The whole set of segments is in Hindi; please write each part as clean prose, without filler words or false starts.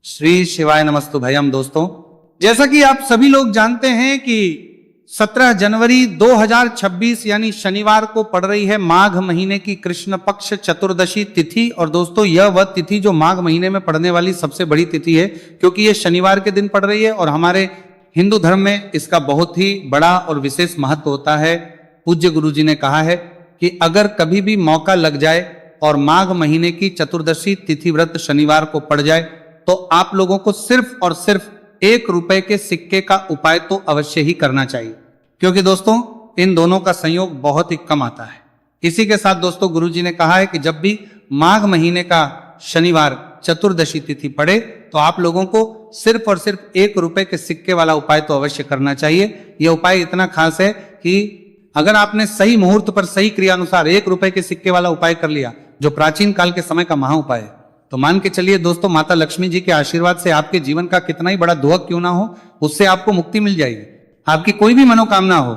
श्री शिवाय नमस्तु भयम। दोस्तों, जैसा कि आप सभी लोग जानते हैं कि 17 जनवरी 2026 यानी शनिवार को पड़ रही है माघ महीने की कृष्ण पक्ष चतुर्दशी तिथि। और दोस्तों, यह वह तिथि जो माघ महीने में पड़ने वाली सबसे बड़ी तिथि है, क्योंकि यह शनिवार के दिन पड़ रही है और हमारे हिंदू धर्म में इसका बहुत ही बड़ा और विशेष महत्व होता है। पूज्य गुरु जी ने कहा है कि अगर कभी भी मौका लग जाए और माघ महीने की चतुर्दशी तिथि व्रत शनिवार को पड़ जाए तो आप लोगों को सिर्फ और सिर्फ 1 रुपए के सिक्के का उपाय तो अवश्य ही करना चाहिए, क्योंकि दोस्तों इन दोनों का संयोग बहुत ही कम आता है। इसी के साथ दोस्तों, गुरु जी ने कहा है कि जब भी माघ महीने का शनिवार चतुर्दशी तिथि पड़े तो आप लोगों को सिर्फ और सिर्फ 1 रुपए के सिक्के वाला उपाय तो अवश्य करना चाहिए। यह उपाय इतना खास है कि अगर आपने सही मुहूर्त पर सही क्रिया अनुसार 1 रुपए के सिक्के वाला उपाय कर लिया, जो प्राचीन काल के समय का महा उपाय है, तो मान के चलिए दोस्तों, माता लक्ष्मी जी के आशीर्वाद से आपके जीवन का कितना ही बड़ा दुख क्यों ना हो, उससे आपको मुक्ति मिल जाएगी। आपकी कोई भी मनोकामना हो,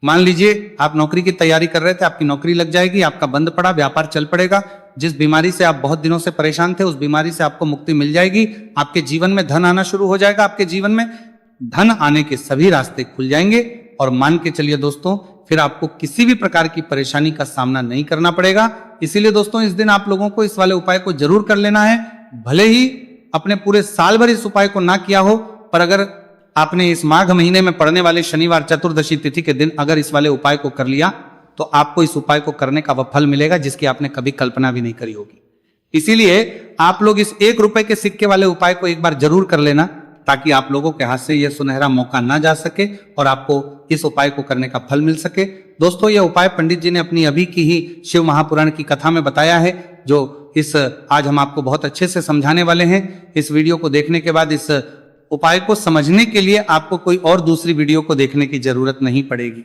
मान लीजिए आप नौकरी की तैयारी कर रहे थे, आपकी नौकरी लग जाएगी, आपका बंद पड़ा व्यापार चल पड़ेगा, जिस बीमारी से आप बहुत दिनों से परेशान थे उस बीमारी से आपको मुक्ति मिल जाएगी, आपके जीवन में धन आना शुरू हो जाएगा, आपके जीवन में धन आने के सभी रास्ते खुल जाएंगे। और मान के चलिए दोस्तों, फिर आपको किसी भी प्रकार की परेशानी का सामना नहीं करना पड़ेगा। इसीलिए दोस्तों, इस दिन आप लोगों को इस वाले उपाय को जरूर कर लेना है। भले ही अपने पूरे साल भर इस उपाय को ना किया हो, पर अगर आपने इस माघ महीने में पड़ने वाले शनिवार चतुर्दशी तिथि के दिन अगर इस वाले उपाय को कर लिया तो आपको इस उपाय को करने का वह फल मिलेगा जिसकी आपने कभी कल्पना भी नहीं करी होगी। इसीलिए आप लोग इस 1 रुपए के सिक्के वाले उपाय को एक बार जरूर कर लेना, ताकि आप लोगों के हाथ से यह सुनहरा मौका ना जा सके और आपको इस उपाय को करने का फल मिल सके। दोस्तों, यह उपाय पंडित जी ने अपनी अभी की ही शिव महापुराण की कथा में बताया है, जो इस आज हम आपको बहुत अच्छे से समझाने वाले हैं। इस वीडियो को देखने के बाद इस उपाय को समझने के लिए आपको कोई और दूसरी वीडियो को देखने की जरूरत नहीं पड़ेगी।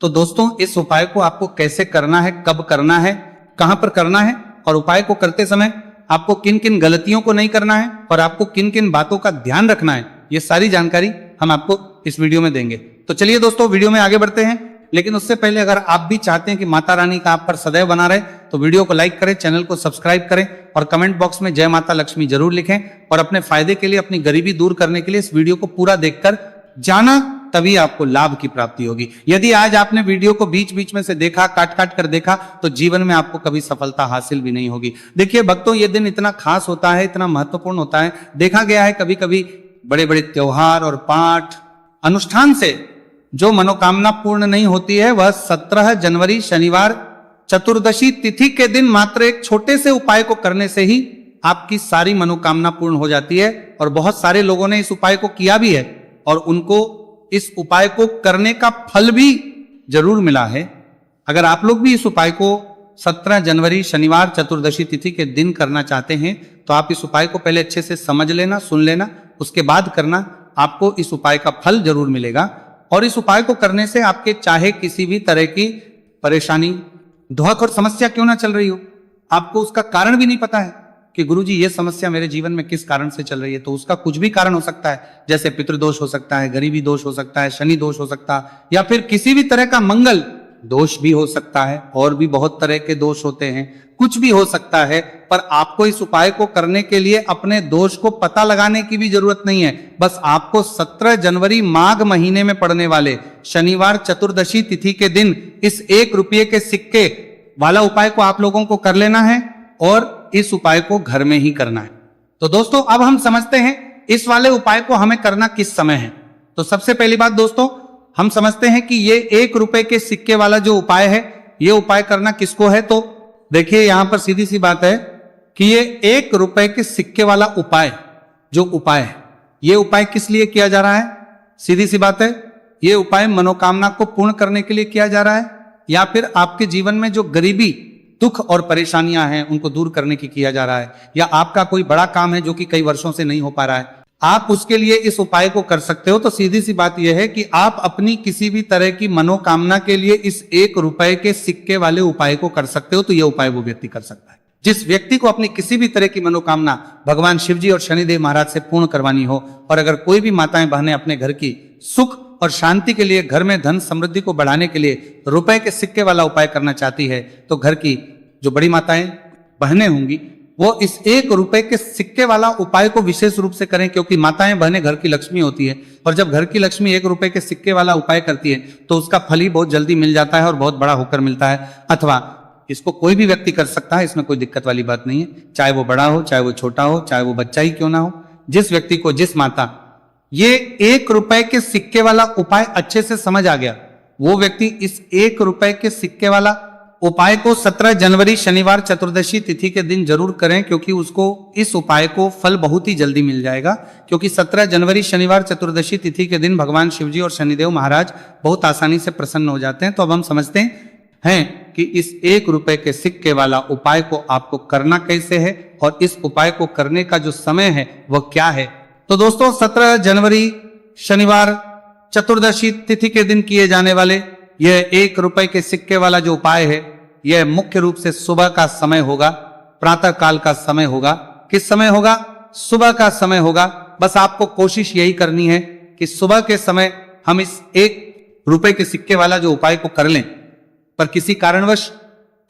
तो दोस्तों, इस उपाय को आपको कैसे करना है, कब करना है, कहां पर करना है और उपाय को करते समय आपको किन किन गलतियों को नहीं करना है और आपको किन किन बातों का ध्यान रखना है, ये सारी जानकारी हम आपको इस वीडियो में देंगे। तो चलिए दोस्तों, वीडियो में आगे बढ़ते हैं। लेकिन उससे पहले अगर आप भी चाहते हैं कि माता रानी का आप पर सदैव बना रहे, तो वीडियो को लाइक करें, चैनल को सब्सक्राइब करें और कमेंट बॉक्स में जय माता लक्ष्मी जरूर लिखें। और अपने फायदे के लिए, अपनी गरीबी दूर करने के लिए इस वीडियो को पूरा देखकर जाना, तभी आपको लाभ की प्राप्ति होगी। यदि आज आपने वीडियो को बीच बीच में से देखा, काट काट कर देखा, तो जीवन में आपको कभी सफलता हासिल भी नहीं होगी। देखिए भक्तों, ये दिन इतना खास होता है, इतना महत्वपूर्ण होता है। देखा गया है कभी कभी बड़े बड़े त्योहार और पाठ अनुष्ठान से जो मनोकामना पूर्ण नहीं होती है, वह 17 जनवरी शनिवार चतुर्दशी तिथि के दिन मात्र एक छोटे से उपाय को करने से ही आपकी सारी मनोकामना पूर्ण हो जाती है। और बहुत सारे लोगों ने इस उपाय को किया भी है और उनको इस उपाय को करने का फल भी जरूर मिला है। अगर आप लोग भी इस उपाय को 17 जनवरी शनिवार चतुर्दशी तिथि के दिन करना चाहते हैं तो आप इस उपाय को पहले अच्छे से समझ लेना, सुन लेना, उसके बाद करना। आपको इस उपाय का फल जरूर मिलेगा। और इस उपाय को करने से आपके चाहे किसी भी तरह की परेशानी, दुख और समस्या क्यों ना चल रही हो, आपको उसका कारण भी नहीं पता है कि गुरुजी ये समस्या मेरे जीवन में किस कारण से चल रही है, तो उसका कुछ भी कारण हो सकता है। जैसे पितृदोष हो सकता है, गरीबी दोष हो सकता है, शनि दोष हो सकता है, या फिर किसी भी तरह का मंगल दोष भी हो सकता है। और भी बहुत तरह के दोष होते हैं, कुछ भी हो सकता है। पर आपको इस उपाय को करने के लिए अपने दोष को पता लगाने की भी जरूरत नहीं है। बस आपको 17 जनवरी माघ महीने में पड़ने वाले शनिवार चतुर्दशी तिथि के दिन इस 1 रुपये के सिक्के वाला उपाय को आप लोगों को कर लेना है और इस उपाय को घर में ही करना है। तो दोस्तों, अब हम समझते हैं इस वाले उपाय को हमें करना किस समय है। तो सबसे पहली बात दोस्तों, हम समझते हैं कि ये 1 रुपए के सिक्के वाला जो उपाय है, ये उपाय करना किसको है। तो देखिए, यहां पर सीधी सी बात है कि ये 1 रुपए के सिक्के वाला उपाय जो उपाय है, ये उपाय किस लिए किया जा रहा है। सीधी सी बात है, ये उपाय मनोकामना को पूर्ण करने के लिए किया जा रहा है, या फिर आपके जीवन में जो गरीबी, दुख और परेशानियां हैं उनको दूर करने की किया जा रहा है, या आपका कोई बड़ा काम है जो कि कई वर्षों से नहीं हो पा रहा है, आप उसके लिए इस उपाय को कर सकते हो। तो सीधी सी बात यह है कि आप अपनी किसी भी तरह की मनोकामना के लिए इस 1 रुपए के सिक्के वाले उपाय को कर सकते हो। तो यह उपाय वो व्यक्ति कर सकता है जिस व्यक्ति को अपनी किसी भी तरह की मनोकामना भगवान शिव जी और शनिदेव महाराज से पूर्ण करवानी हो। और अगर कोई भी माताएं बहनें अपने घर की सुख और शांति के लिए, घर में धन समृद्धि को बढ़ाने के लिए रुपए के सिक्के वाला उपाय करना चाहती है, तो घर की जो बड़ी माताएं बहनें होंगी वो इस 1 रुपए के सिक्के वाला उपाय को विशेष रूप से करें, क्योंकि माताएं बहनें घर की लक्ष्मी होती है और जब घर की लक्ष्मी 1 रुपए के सिक्के वाला उपाय करती है तो उसका फल ही बहुत जल्दी मिल जाता है और बहुत बड़ा होकर मिलता है। अथवा इसको कोई भी व्यक्ति कर सकता है, इसमें कोई दिक्कत वाली बात नहीं है, चाहे वो बड़ा हो, चाहे वो छोटा हो, चाहे वो बच्चा ही क्यों ना हो। जिस व्यक्ति को, जिस माता ये 1 रुपए के सिक्के वाला उपाय अच्छे से समझ आ गया, वो व्यक्ति इस 1 रुपए के सिक्के वाला उपाय को 17 जनवरी शनिवार चतुर्दशी तिथि के दिन जरूर करें, क्योंकि उसको इस उपाय को फल बहुत ही जल्दी मिल जाएगा। क्योंकि 17 जनवरी शनिवार चतुर्दशी तिथि के दिन भगवान शिवजी और शनिदेव महाराज बहुत आसानी से प्रसन्न हो जाते हैं। तो अब हम समझते हैं कि इस 1 रुपए के सिक्के वाला उपाय को आपको करना कैसे है और इस उपाय को करने का जो समय है वह क्या है। तो दोस्तों 17 जनवरी शनिवार चतुर्दशी तिथि के दिन किए जाने वाले यह 1 रुपए के सिक्के वाला जो उपाय है, यह मुख्य रूप से सुबह का समय होगा, प्रातः काल का समय होगा। किस समय होगा? सुबह का समय होगा। बस आपको कोशिश यही करनी है कि सुबह के समय हम इस 1 रुपए के सिक्के वाला जो उपाय को कर लें। पर किसी कारणवश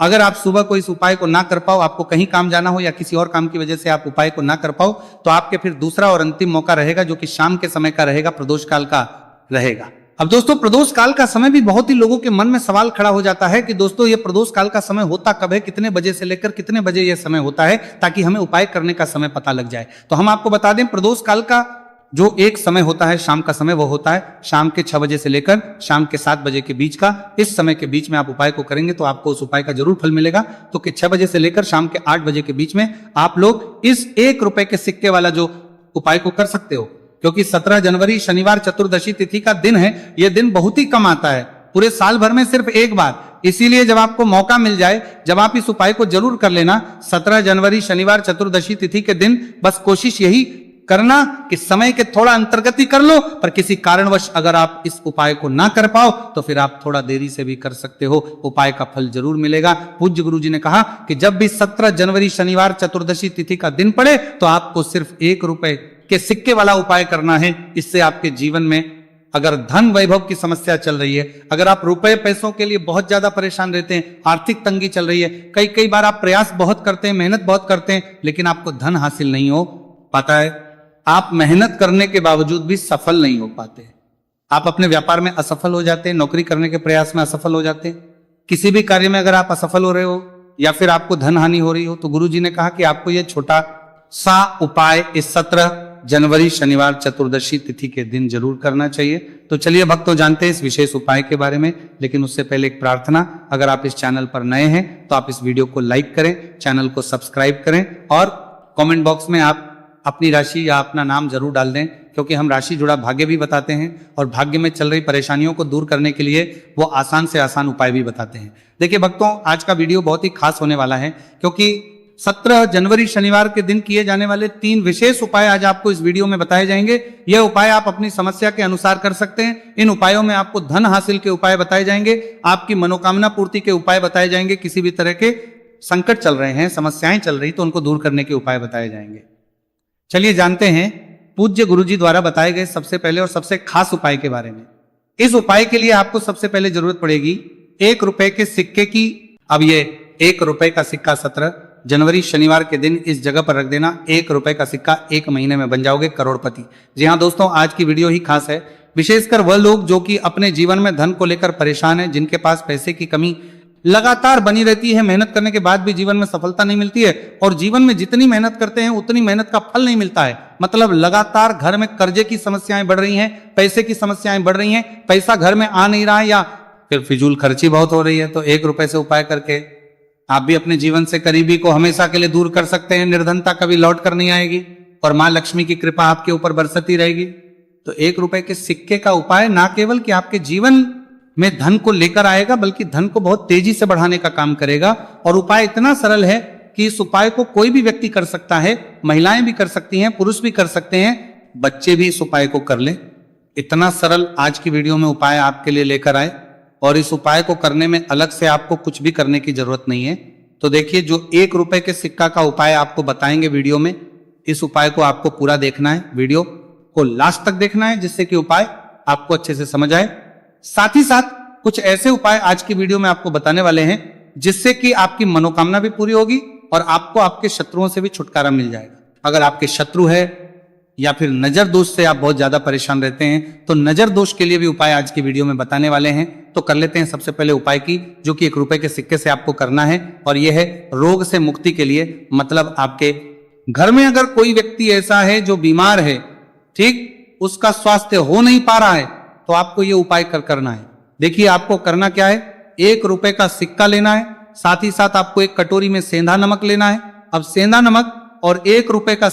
अगर आप सुबह को इस उपाय को ना कर पाओ, आपको कहीं काम जाना हो या किसी और काम की वजह से आप उपाय को ना कर पाओ, तो आपके फिर दूसरा और अंतिम मौका रहेगा, जो कि शाम के समय का रहेगा, प्रदोष काल का रहेगा। अब दोस्तों प्रदोष काल का समय भी बहुत ही लोगों के मन में सवाल खड़ा हो जाता है कि दोस्तों ये प्रदोष काल का समय होता कब है, कितने बजे से लेकर कितने बजे ये समय होता है, ताकि हमें उपाय करने का समय पता लग जाए। तो हम आपको बता दें, प्रदोष काल का जो एक समय होता है, शाम का समय, वो होता है शाम के 6 बजे से लेकर शाम के 7 बजे के बीच का। इस समय के बीच में आप उपाय को करेंगे तो आपको उस उपाय का जरूर फल मिलेगा। तो कि 6 बजे से लेकर शाम के 8 बजे के बीच में आप लोग इस 1 रुपए के सिक्के वाला जो उपाय को कर सकते हो। क्योंकि 17 जनवरी शनिवार चतुर्दशी तिथि का दिन है, यह दिन बहुत ही कम आता है, पूरे साल भर में सिर्फ एक बार। इसीलिए जब आपको मौका मिल जाए, जब आप इस उपाय को जरूर कर लेना 17 जनवरी शनिवार चतुर्दशी तिथि के दिन। बस कोशिश यही करना कि समय के थोड़ा अंतर्गति कर लो, पर किसी कारणवश अगर आप इस उपाय को ना कर पाओ तो फिर आप थोड़ा देरी से भी कर सकते हो, उपाय का फल जरूर मिलेगा। पूज्य गुरु जी ने कहा कि जब भी 17 जनवरी शनिवार चतुर्दशी तिथि का दिन पड़े तो आपको सिर्फ 1 रुपए के सिक्के वाला उपाय करना है। इससे आपके जीवन में अगर धन वैभव की समस्या चल रही है, अगर आप रुपए पैसों के लिए बहुत ज्यादा परेशान रहते हैं, आर्थिक तंगी चल रही है, कई बार आप प्रयास बहुत करते हैं, मेहनत बहुत करते हैं, लेकिन आपको धन हासिल नहीं हो पाता है, आप मेहनत करने के बावजूद भी सफल नहीं हो पाते, आप अपने व्यापार में असफल हो जाते हैं, नौकरी करने के प्रयास में असफल हो जाते हैं, किसी भी कार्य में अगर आप असफल हो रहे हो या फिर आपको धन हानि हो रही हो, तो गुरु जी ने कहा कि आपको यह छोटा सा उपाय इस 17 जनवरी शनिवार चतुर्दशी तिथि के दिन जरूर करना चाहिए। तो चलिए भक्तों, जानते हैं इस विशेष उपाय के बारे में, लेकिन उससे पहले एक प्रार्थना। अगर आप इस चैनल पर नए हैं तो आप इस वीडियो को लाइक करें, चैनल को सब्सक्राइब करें और कमेंट बॉक्स में आप अपनी राशि या अपना नाम जरूर डाल दें, क्योंकि हम राशि जुड़ा भाग्य भी बताते हैं और भाग्य में चल रही परेशानियों को दूर करने के लिए वो आसान से आसान उपाय भी बताते हैं। देखिए भक्तों, आज का वीडियो बहुत ही खास होने वाला है, क्योंकि 17 जनवरी शनिवार के दिन किए जाने वाले 3 विशेष उपाय आज आपको इस वीडियो में बताए जाएंगे। यह उपाय आप अपनी समस्या के अनुसार कर सकते हैं। इन उपायों में आपको धन हासिल के उपाय बताए जाएंगे, आपकी मनोकामना पूर्ति के उपाय बताए जाएंगे, किसी भी तरह के संकट चल रहे हैं, समस्याएं चल रही तो उनको दूर करने के उपाय बताए जाएंगे। चलिए जानते हैं पूज्य गुरु जी द्वारा बताए गए सबसे पहले और सबसे खास उपाय के बारे में। इस उपाय के लिए आपको सबसे पहले जरूरत पड़ेगी 1 रुपए के सिक्के की। अब ये 1 रुपए का सिक्का 17 जनवरी शनिवार के दिन इस जगह पर रख देना। 1 रुपए का सिक्का 1 महीने में बन जाओगे करोड़पति। जी हाँ दोस्तों, आज की वीडियो ही खास है, विशेषकर वह लोग जो कि अपने जीवन में धन को लेकर परेशान हैं, जिनके पास पैसे की कमी लगातार बनी रहती है, मेहनत करने के बाद भी जीवन में सफलता नहीं मिलती है और जीवन में जितनी मेहनत करते हैं उतनी मेहनत का फल नहीं मिलता है। मतलब लगातार घर में कर्जे की समस्याएं बढ़ रही हैं, पैसे की समस्याएं बढ़ रही हैं, पैसा घर में आ नहीं रहा है या फिर फिजूल खर्ची बहुत हो रही है। तो 1 रुपए से उपाय करके आप भी अपने जीवन से करीबी को हमेशा के लिए दूर कर सकते हैं। निर्धनता कभी लौट कर नहीं आएगी और मां लक्ष्मी की कृपा आपके ऊपर बरसती रहेगी। तो 1 रुपए के सिक्के का उपाय ना केवल कि आपके जीवन में धन को लेकर आएगा, बल्कि धन को बहुत तेजी से बढ़ाने का काम करेगा। और उपाय इतना सरल है कि इस उपाय को कोई भी व्यक्ति कर सकता है, महिलाएं भी कर सकती हैं, पुरुष भी कर सकते हैं, बच्चे भी इस उपाय को कर लें। इतना सरल आज की वीडियो में उपाय आपके लिए लेकर आए और इस उपाय को करने में अलग से आपको कुछ भी करने की जरूरत नहीं है। तो देखिए, जो 1 रुपए के सिक्का का उपाय आपको बताएंगे वीडियो में, इस उपाय को आपको पूरा देखना है, वीडियो को लास्ट तक देखना है, जिससे कि उपाय आपको अच्छे से समझ आए। साथ ही साथ कुछ ऐसे उपाय आज की वीडियो में आपको बताने वाले हैं जिससे कि आपकी मनोकामना भी पूरी होगी और आपको आपके शत्रुओं से भी छुटकारा मिल जाएगा। अगर आपके शत्रु है या फिर नजर दोष से आप बहुत ज्यादा परेशान रहते हैं तो नजर दोष के लिए भी उपाय आज की वीडियो में बताने वाले हैं। तो कर लेते हैं सबसे पहले उपाय की, जो कि 1 रुपए के सिक्के से आपको करना है, और यह है रोग से मुक्ति के लिए। मतलब आपके घर में अगर कोई व्यक्ति ऐसा है जो बीमार है, ठीक, उसका स्वास्थ्य हो नहीं पा रहा है, तो आपको यह उपाय करना है। देखिए आपको करना क्या है, 1 रुपए का सिक्का लेना है, साथ ही साथ आपको एक कटोरी में सेंधा नमक लेना है। अब सेंधा नमक और 1 रुपए का